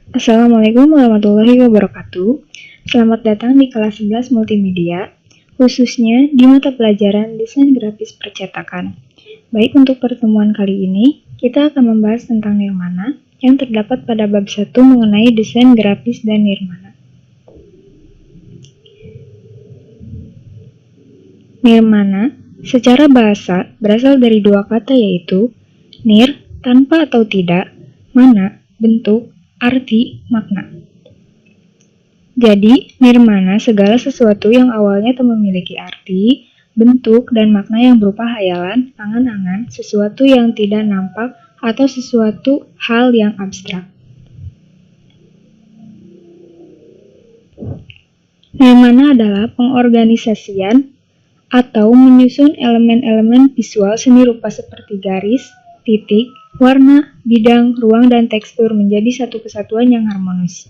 Assalamualaikum warahmatullahi wabarakatuh. Selamat datang di kelas 11 Multimedia, khususnya di mata pelajaran Desain Grafis Percetakan. Baik, untuk pertemuan kali ini, kita akan membahas tentang nirmana yang terdapat pada bab 1 mengenai desain grafis dan nirmana. Nirmana secara bahasa berasal dari dua kata, yaitu nir, tanpa atau tidak, mana, bentuk, arti, makna. Jadi, nirmana segala sesuatu yang awalnya tak memiliki arti, bentuk, dan makna yang berupa hayalan, angan-angan, sesuatu yang tidak nampak, atau sesuatu hal yang abstrak. Nirmana adalah pengorganisasian atau menyusun elemen-elemen visual seni rupa seperti garis, titik, warna, bidang, ruang, dan tekstur menjadi satu kesatuan yang harmonis.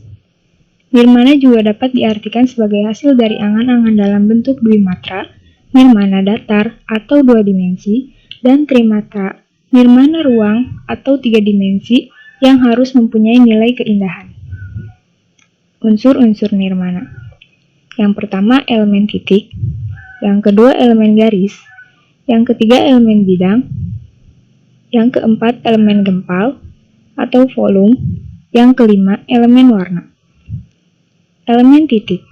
Nirmana juga dapat diartikan sebagai hasil dari angan-angan dalam bentuk dwimatra, nirmana datar atau dua dimensi, dan trimatra, nirmana ruang atau tiga dimensi yang harus mempunyai nilai keindahan. Unsur-unsur nirmana. Yang pertama, elemen titik. Yang kedua, elemen garis. Yang ketiga, elemen bidang. Yang keempat, elemen gempal atau volume. Yang kelima, elemen warna. Elemen titik.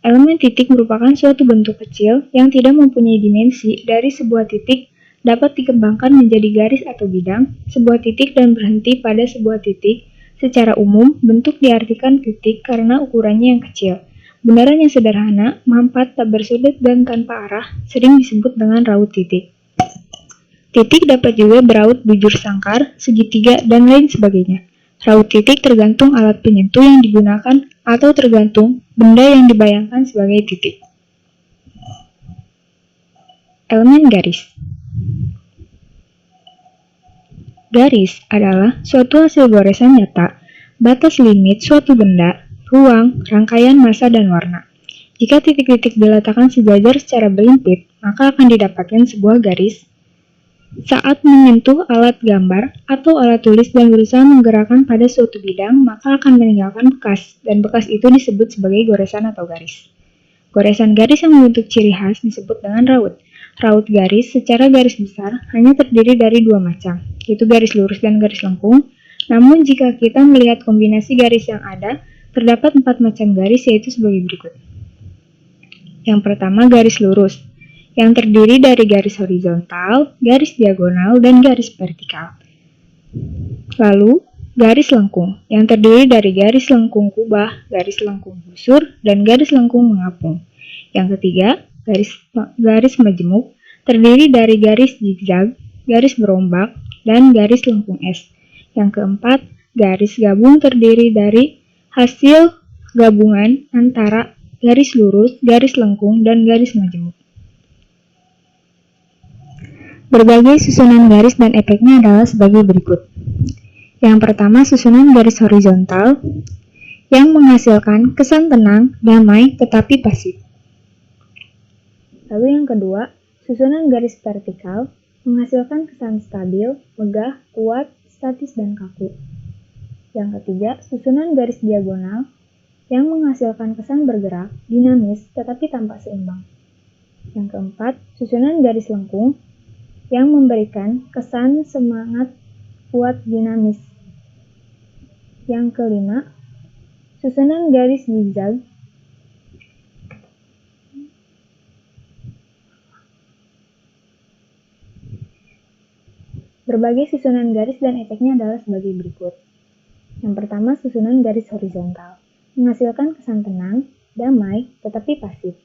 Elemen titik merupakan suatu bentuk kecil yang tidak mempunyai dimensi. Dari sebuah titik dapat dikembangkan menjadi garis atau bidang, sebuah titik, dan berhenti pada sebuah titik. Secara umum, bentuk diartikan titik karena ukurannya yang kecil. Bundaran yang sederhana, mampat, tak bersudut, dan tanpa arah sering disebut dengan raut titik. Titik dapat juga beraut bujur sangkar, segitiga, dan lain sebagainya. Raut titik tergantung alat penyentuh yang digunakan atau tergantung benda yang dibayangkan sebagai titik. Elemen garis. Garis adalah suatu hasil goresan nyata, batas limit suatu benda, ruang, rangkaian massa, dan warna. Jika titik-titik diletakkan sejajar secara berlimpit, maka akan didapatkan sebuah garis. Saat menyentuh alat gambar atau alat tulis dan berusaha menggerakkan pada suatu bidang, maka akan meninggalkan bekas, dan bekas itu disebut sebagai goresan atau garis. Goresan garis yang membentuk ciri khas disebut dengan raut. Raut garis secara garis besar hanya terdiri dari dua macam, yaitu garis lurus dan garis lengkung. Namun jika kita melihat kombinasi garis yang ada, terdapat 4 macam garis, yaitu sebagai berikut. Yang pertama, garis lurus, yang terdiri dari garis horizontal, garis diagonal, dan garis vertikal. Lalu, garis lengkung, yang terdiri dari garis lengkung kubah, garis lengkung busur, dan garis lengkung mengapung. Yang ketiga, garis majemuk, terdiri dari garis zigzag, garis berombak, dan garis lengkung S. Yang keempat, garis gabung terdiri dari hasil gabungan antara garis lurus, garis lengkung, dan garis majemuk. Berbagai susunan garis dan efeknya adalah sebagai berikut. Yang pertama, susunan garis horizontal yang menghasilkan kesan tenang, damai, tetapi pasif. Lalu yang kedua, susunan garis vertikal menghasilkan kesan stabil, megah, kuat, statis, dan kaku. Yang ketiga, susunan garis diagonal yang menghasilkan kesan bergerak, dinamis, tetapi tampak seimbang. Yang keempat, susunan garis lengkung yang memberikan kesan semangat, kuat, dinamis. Yang kelima, susunan garis zigzag Berbagai susunan garis dan efeknya adalah sebagai berikut. Yang pertama, susunan garis horizontal menghasilkan kesan tenang, damai, tetapi pasif.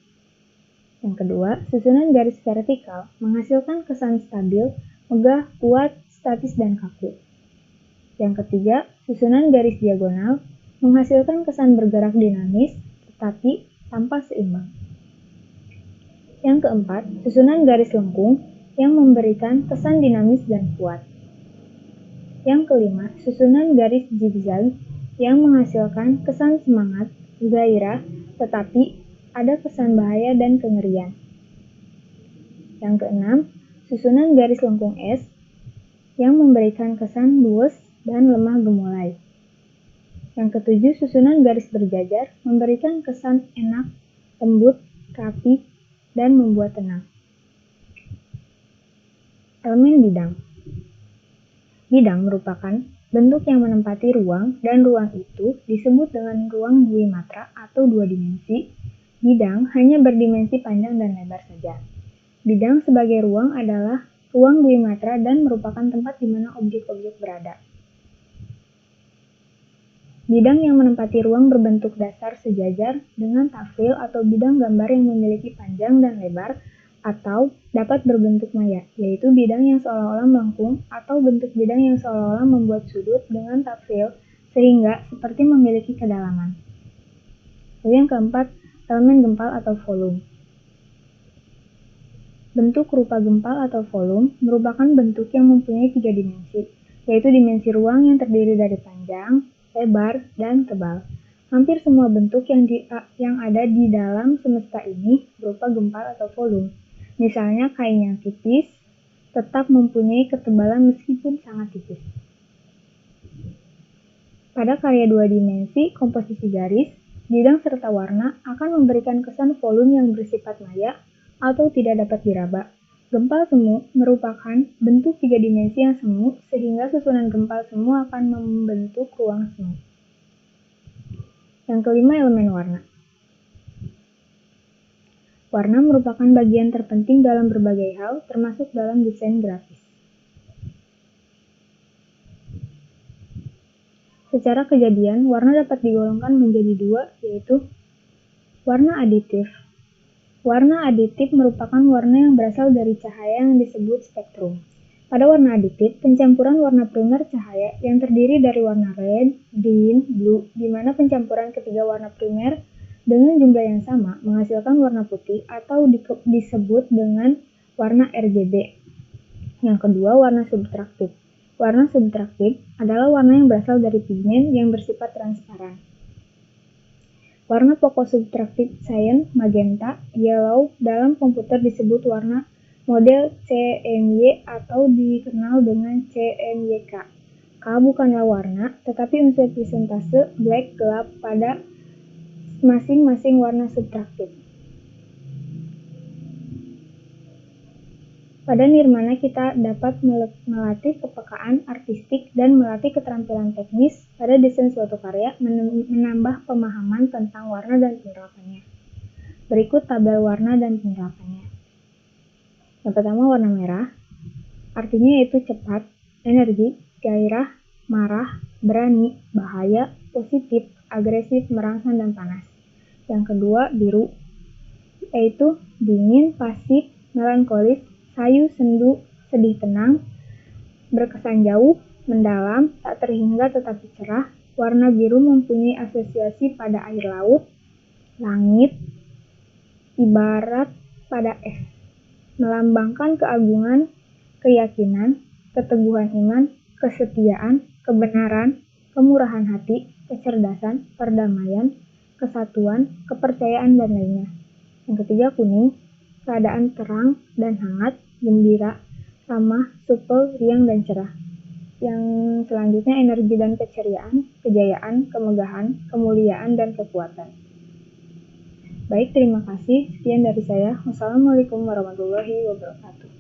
Yang kedua, susunan garis vertikal menghasilkan kesan stabil, megah, kuat, statis, dan kaku. Yang ketiga, susunan garis diagonal menghasilkan kesan bergerak dinamis, tetapi tanpa seimbang. Yang keempat, susunan garis lengkung yang memberikan kesan dinamis dan kuat. Yang kelima, susunan garis zigzag yang menghasilkan kesan semangat, gairah, tetapi ada kesan bahaya dan kengerian. Yang keenam, susunan garis lengkung S yang memberikan kesan luwes dan lemah gemulai. Yang ketujuh, susunan garis berjajar memberikan kesan enak, lembut, rapi, dan membuat tenang. Elemen bidang. Bidang merupakan bentuk yang menempati ruang, dan ruang itu disebut dengan ruang dwimatra atau dua dimensi. Bidang hanya berdimensi panjang dan lebar saja. Bidang sebagai ruang adalah ruang dwimatra dan merupakan tempat di mana objek-objek berada. Bidang yang menempati ruang berbentuk dasar sejajar dengan tafril atau bidang gambar yang memiliki panjang dan lebar atau dapat berbentuk maya, yaitu bidang yang seolah-olah melengkung atau bentuk bidang yang seolah-olah membuat sudut dengan tafril sehingga seperti memiliki kedalaman. Lalu yang keempat, elemen gempal atau volume. Bentuk rupa gempal atau volume merupakan bentuk yang mempunyai tiga dimensi, yaitu dimensi ruang yang terdiri dari panjang, lebar, dan tebal. Hampir semua bentuk yang ada di dalam semesta ini berupa gempal atau volume. Misalnya kain yang tipis tetap mempunyai ketebalan meskipun sangat tipis. Pada karya dua dimensi komposisi garis, bidang serta warna akan memberikan kesan volume yang bersifat maya atau tidak dapat diraba. Gempal semu merupakan bentuk tiga dimensi yang semu sehingga susunan gempal semu akan membentuk ruang semu. Yang kelima, elemen warna. Warna merupakan bagian terpenting dalam berbagai hal, termasuk dalam desain grafis. Secara kejadian, warna dapat digolongkan menjadi dua, yaitu warna aditif. Warna aditif merupakan warna yang berasal dari cahaya yang disebut spektrum. Pada warna aditif, pencampuran warna primer cahaya yang terdiri dari warna red, green, blue, di mana pencampuran ketiga warna primer dengan jumlah yang sama menghasilkan warna putih atau disebut dengan warna RGB. Yang kedua, warna subtraktif. Warna subtraktif adalah warna yang berasal dari pigmen yang bersifat transparan. Warna pokok subtraktif cyan, magenta, yellow dalam komputer disebut warna model CMY atau dikenal dengan CMYK. K bukanlah warna, tetapi unsur persentase black gelap pada masing-masing warna subtraktif. Pada nirmana kita dapat melatih kepekaan artistik dan melatih keterampilan teknis pada desain suatu karya, menambah pemahaman tentang warna dan penerapannya. Berikut tabel warna dan penerapannya. Yang pertama, warna merah. Artinya yaitu cepat, energi, gairah, marah, berani, bahaya, positif, agresif, merangsang, dan panas. Yang kedua, biru, yaitu dingin, pasif, melankolis, sayu, sendu, sedih, tenang, berkesan jauh, mendalam, tak terhingga tetapi cerah. Warna biru mempunyai asosiasi pada air laut, langit, ibarat pada es, melambangkan keagungan, keyakinan, keteguhan iman, kesetiaan, kebenaran, kemurahan hati, kecerdasan, perdamaian, kesatuan, kepercayaan, dan lainnya. Yang ketiga, kuning, keadaan terang dan hangat, gembira, ramah, supel, riang, dan cerah. Yang selanjutnya, energi dan keceriaan, kejayaan, kemegahan, kemuliaan, dan kekuatan. Baik, terima kasih. Sekian dari saya. Wassalamualaikum warahmatullahi wabarakatuh.